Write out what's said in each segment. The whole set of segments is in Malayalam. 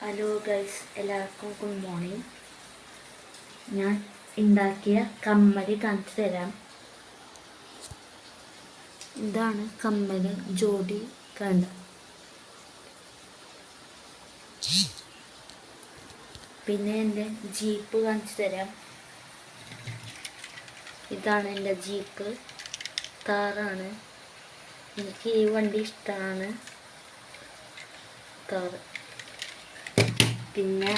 ഹലോ ഗൈസ്, എല്ലാവർക്കും ഗുഡ് മോർണിംഗ്. ഞാൻ ഉണ്ടാക്കിയ കമ്മല് കാണിച്ചു തരാം. ഇതാണ് കമ്മല് ജോഡി കണ്ട. പിന്നെ എൻ്റെ ജീപ്പ് കാണിച്ചു തരാം. ഇതാണ് എൻ്റെ ജീപ്പ്, കാറാണ്. എനിക്ക് ഈ വണ്ടി ഇഷ്ടമാണ്, കാറ്. പിന്നെ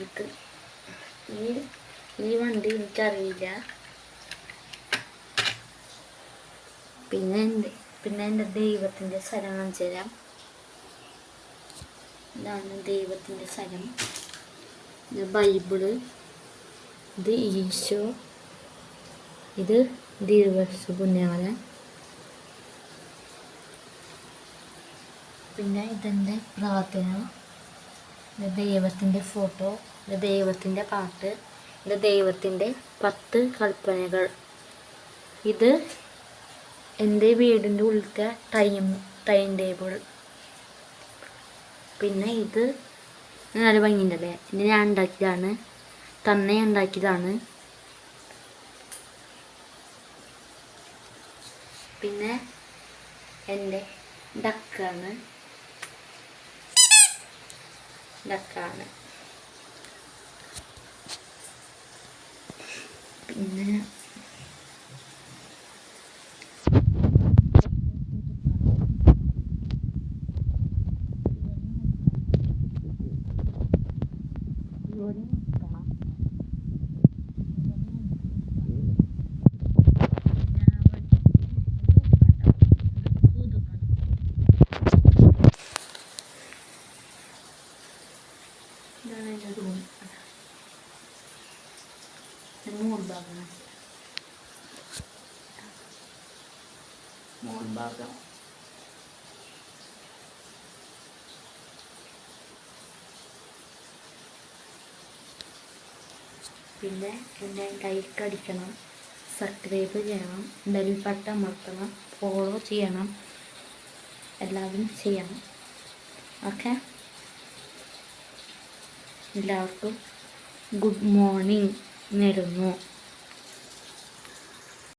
ഇത് ഈ വണ്ടി എനിക്കറിയില്ല. പിന്നെ എൻ്റെ ദൈവത്തിൻ്റെ സ്ഥലം കാണിച്ചു തരാം. ഇതാണ് ദൈവത്തിൻ്റെ സ്ഥലം. ഇത് ബൈബിള്, ഇത് ഈശോ, ഇത് ദീർഘവർഷ പുണ്യാളൻ. പിന്നെ ഇതെൻ്റെ പ്രാർത്ഥന, ഇത് ദൈവത്തിൻ്റെ ഫോട്ടോ, ഇത് ദൈവത്തിൻ്റെ പാട്ട്, ഇത് ദൈവത്തിൻ്റെ 10 കൽപ്പനകൾ. ഇത് എൻ്റെ വീടിൻ്റെ ഉള്ളിലത്തെ ടൈം ടേബിൾ. പിന്നെ ഇത് നല്ല ഭംഗിയുണ്ടല്ലേ, ഇത് ഞാൻ ഉണ്ടാക്കിയതാണ്, തന്നെ ഉണ്ടാക്കിയതാണ്. പിന്നെ എൻ്റെ ഡക്കാണ്. പിന്നെ മോൾഭാഗം. പിന്നെ എന്നെ ലൈക്ക് അടിക്കണം, സബ്സ്ക്രൈബ് ചെയ്യണം, ബെൽ ബട്ടൺ അമർത്തണം, ഫോളോ ചെയ്യണം, എല്ലാവരും ചെയ്യണം. ഓക്കെ, എല്ലാവർക്കും ഗുഡ് മോർണിംഗ് നേരുന്നു.